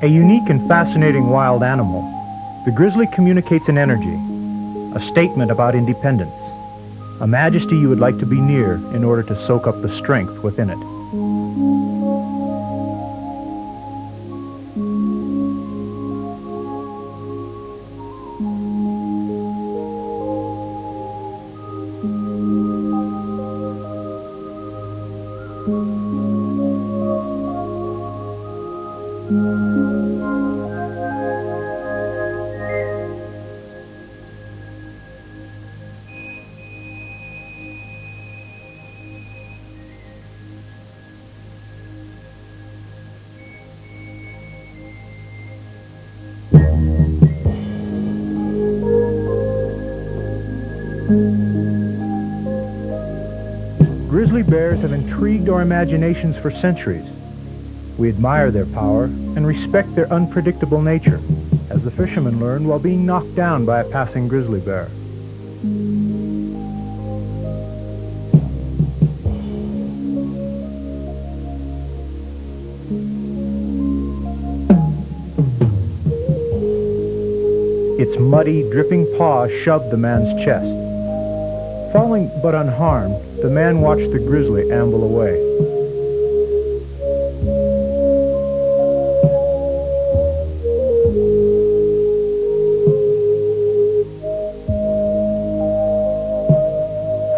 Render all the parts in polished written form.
A unique and fascinating wild animal, the grizzly communicates an energy, a statement about independence, a majesty you would like to be near in order to soak up the strength within it. Grizzly bears have intrigued our imaginations for centuries. We admire their power and respect their unpredictable nature, as the fishermen learned while being knocked down by a passing grizzly bear. Its muddy, dripping paw shoved the man's chest. Falling but unharmed, the man watched the grizzly amble away.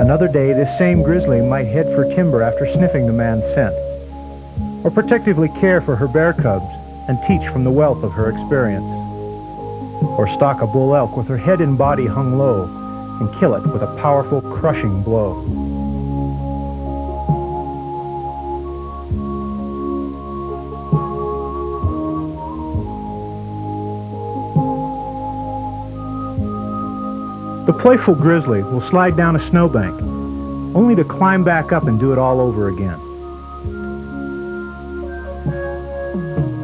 Another day, this same grizzly might head for timber after sniffing the man's scent, or protectively care for her bear cubs and teach from the wealth of her experience, or stalk a bull elk with her head and body hung low and kill it with a powerful, crushing blow. The playful grizzly will slide down a snowbank, only to climb back up and do it all over again.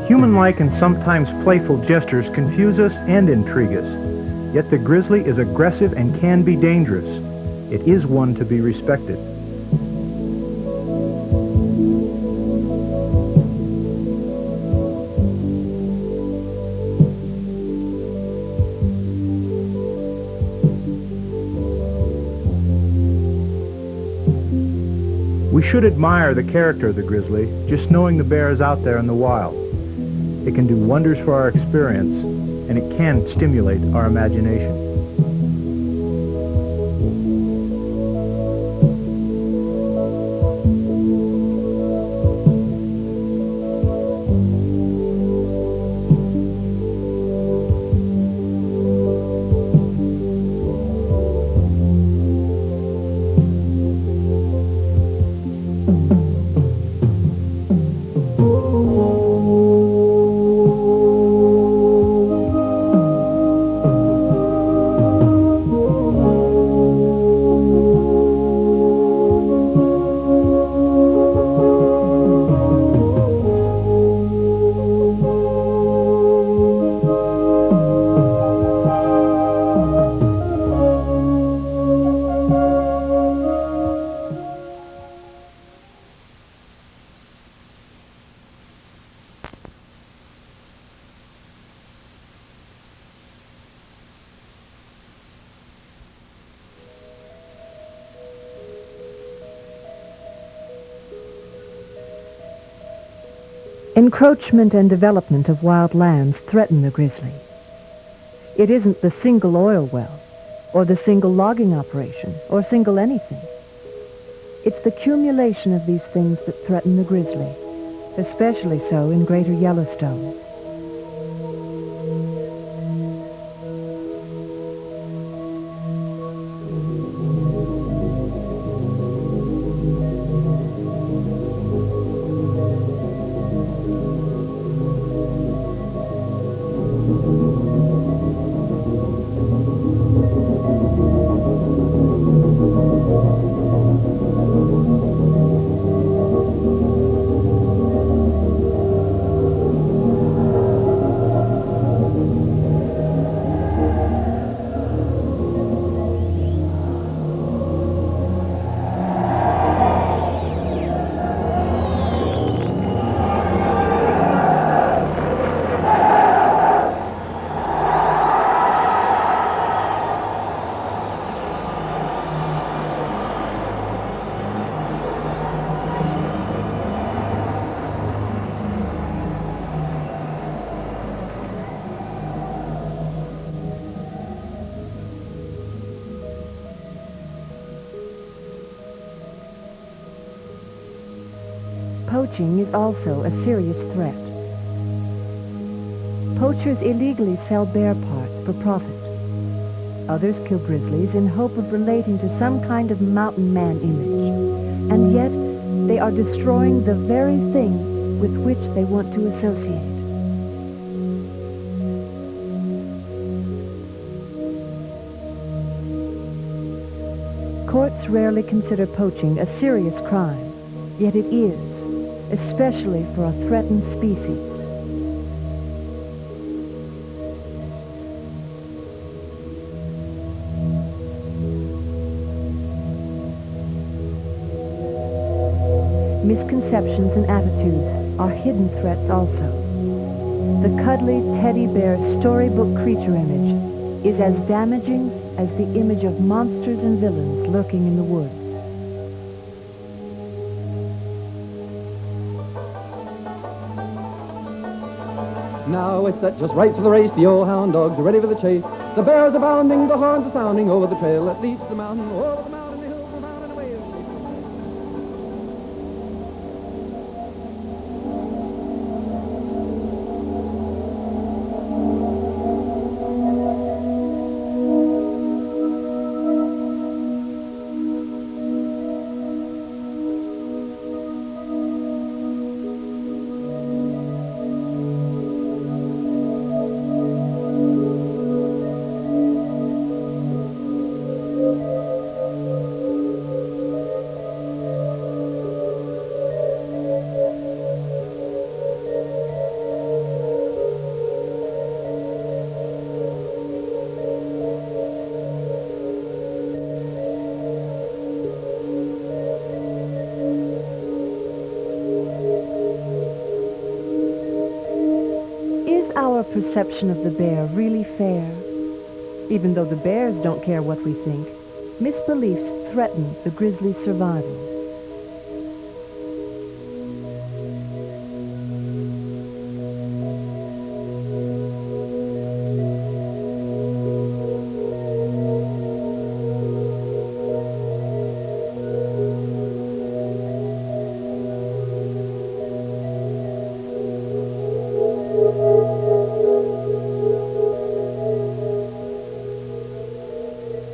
Human-like and sometimes playful gestures confuse us and intrigue us, yet the grizzly is aggressive and can be dangerous. It is one to be respected. We should admire the character of the grizzly, just knowing the bear is out there in the wild. It can do wonders for our experience, and it can stimulate our imagination. Encroachment and development of wild lands threaten the grizzly. It isn't the single oil well, or the single logging operation, or single anything. It's the accumulation of these things that threaten the grizzly, especially so in greater Yellowstone. Poaching is also a serious threat. Poachers illegally sell bear parts for profit. Others kill grizzlies in hope of relating to some kind of mountain man image. And yet, they are destroying the very thing with which they want to associate. Courts rarely consider poaching a serious crime, yet it is, especially for a threatened species. Misconceptions and attitudes are hidden threats also. The cuddly teddy bear storybook creature image is as damaging as the image of monsters and villains lurking in the woods. Now it's set just right for the race. The old hound dogs are ready for the chase. The bears are bounding, the horns are sounding over the trail that leads to the mountain, over the mountain, the hills, the mountain, away. Is our perception of the bear really fair? Even though the bears don't care what we think, misbeliefs threaten the grizzly's survival.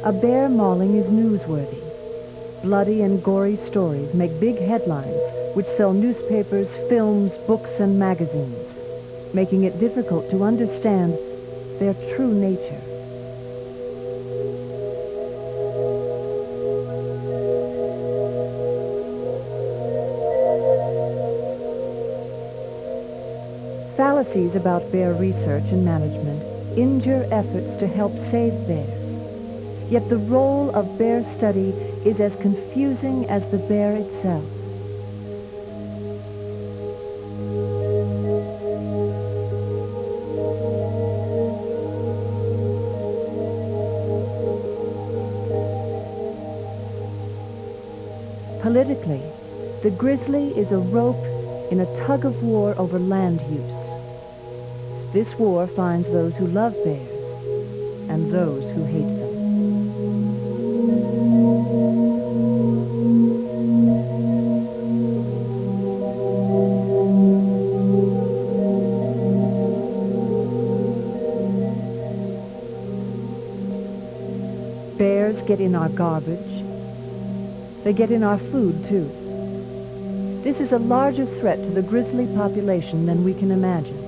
A bear mauling is newsworthy. Bloody and gory stories make big headlines, which sell newspapers, films, books, and magazines, making it difficult to understand their true nature. Fallacies about bear research and management injure efforts to help save bears. Yet the role of bear study is as confusing as the bear itself. Politically, the grizzly is a rope in a tug-of-war over land use. This war finds those who love bears and those who hate them. Bears get in our garbage. They get in our food, too. This is a larger threat to the grizzly population than we can imagine.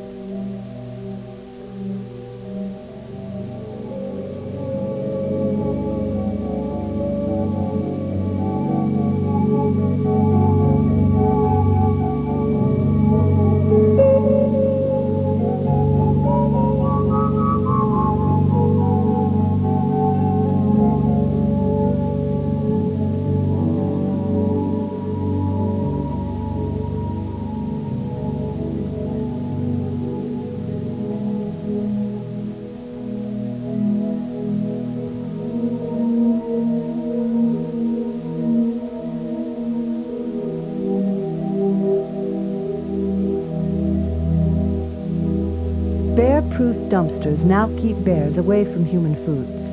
Bear-proof dumpsters now keep bears away from human foods.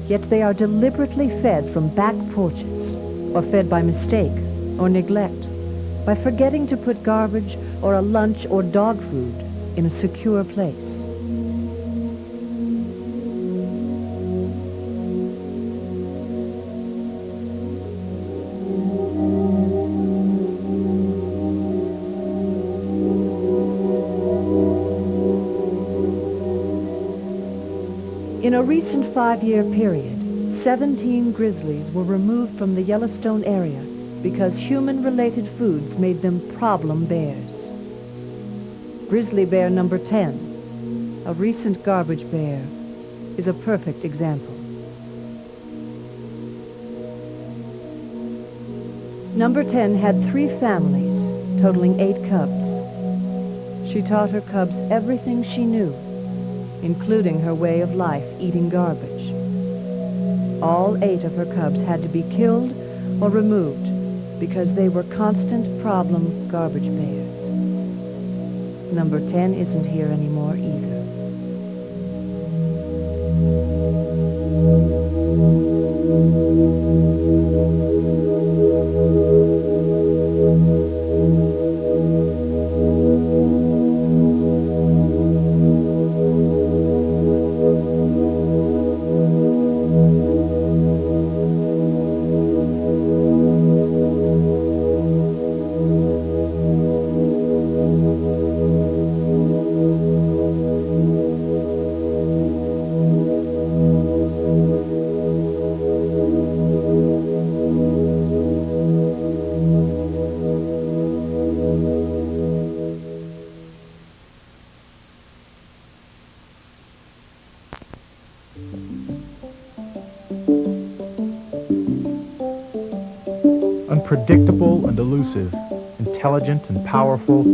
Yet they are deliberately fed from back porches, or fed by mistake or neglect, by forgetting to put garbage or a lunch or dog food in a secure place. In a recent 5-year period, 17 grizzlies were removed from the Yellowstone area because human-related foods made them problem bears. Grizzly bear number 10, a recent garbage bear, is a perfect example. Number 10 had 3 families, totaling 8 cubs. She taught her cubs everything she knew, including her way of life eating garbage. All 8 of her cubs had to be killed or removed because they were constant problem garbage bears. Number 10 isn't here anymore either. Unpredictable and elusive, intelligent and powerful,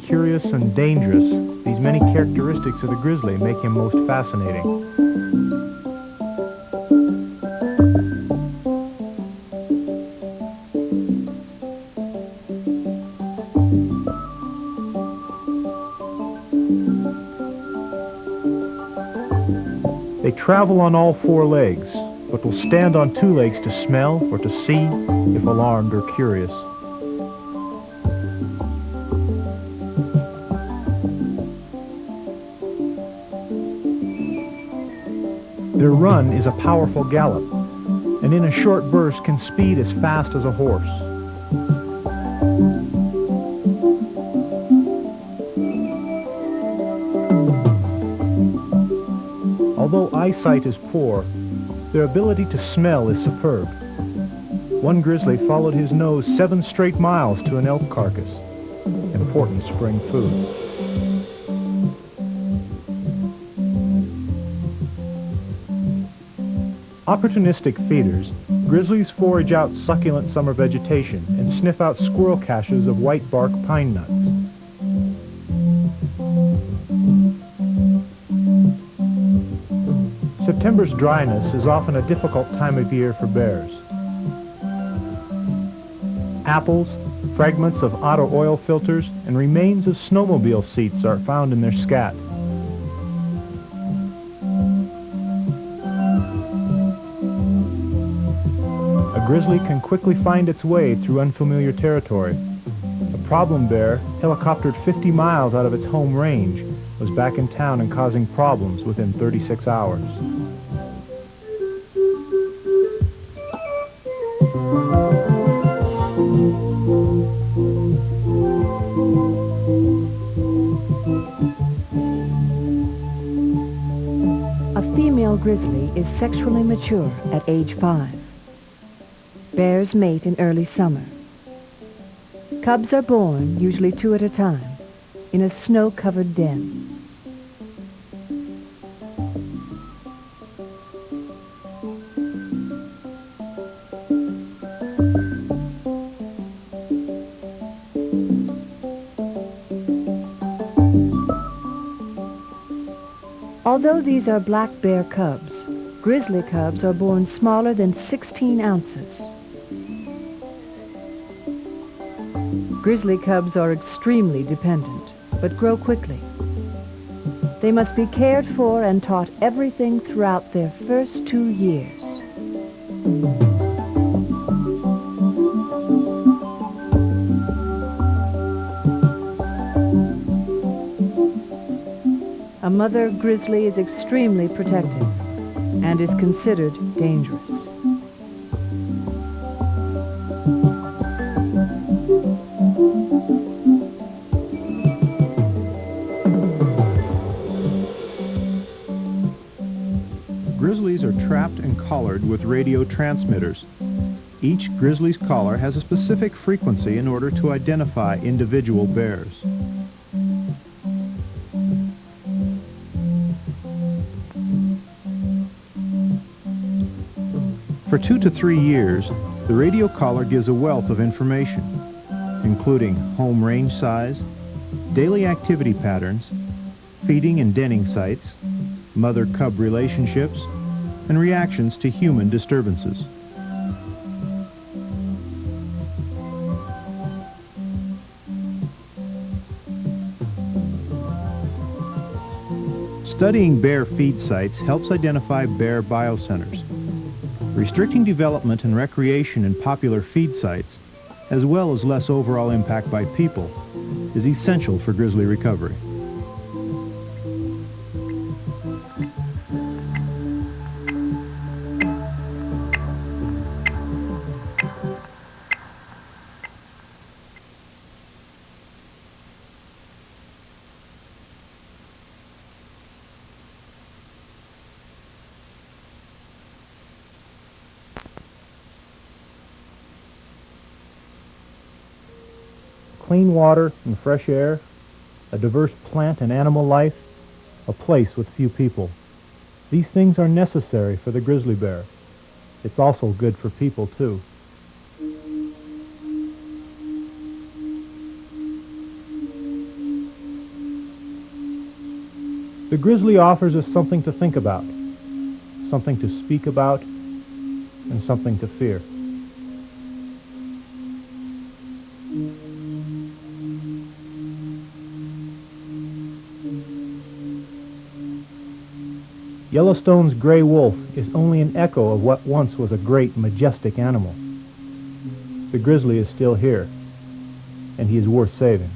curious and dangerous, these many characteristics of the grizzly make him most fascinating. They travel on all 4 legs, but will stand on 2 legs to smell or to see if alarmed or curious. Their run is a powerful gallop, and in a short burst can speed as fast as a horse. Although eyesight is poor, their ability to smell is superb. One grizzly followed his nose 7 straight miles to an elk carcass, important spring food. Opportunistic feeders, grizzlies forage out succulent summer vegetation and sniff out squirrel caches of white bark pine nuts. September's dryness is often a difficult time of year for bears. Apples, fragments of auto oil filters, and remains of snowmobile seats are found in their scat. A grizzly can quickly find its way through unfamiliar territory. A problem bear, helicoptered 50 miles out of its home range, was back in town and causing problems within 36 hours. grizzly is sexually mature at age 5. Bears mate in early summer. Cubs are born, usually 2 at a time, in a snow-covered den. Although these are black bear cubs, grizzly cubs are born smaller than 16 ounces. Grizzly cubs are extremely dependent, but grow quickly. They must be cared for and taught everything throughout their first 2 years. A mother grizzly is extremely protective and is considered dangerous. Grizzlies are trapped and collared with radio transmitters. Each grizzly's collar has a specific frequency in order to identify individual bears. For 2 to 3 years, the radio collar gives a wealth of information, including home range size, daily activity patterns, feeding and denning sites, mother-cub relationships, and reactions to human disturbances. Studying bear feed sites helps identify bear biocenters. Restricting development and recreation in popular feed sites, as well as less overall impact by people, is essential for grizzly recovery. Clean water and fresh air, a diverse plant and animal life, a place with few people. These things are necessary for the grizzly bear. It's also good for people, too. The grizzly offers us something to think about, something to speak about, and something to fear. Yellowstone's gray wolf is only an echo of what once was a great, majestic animal. The grizzly is still here, and he is worth saving.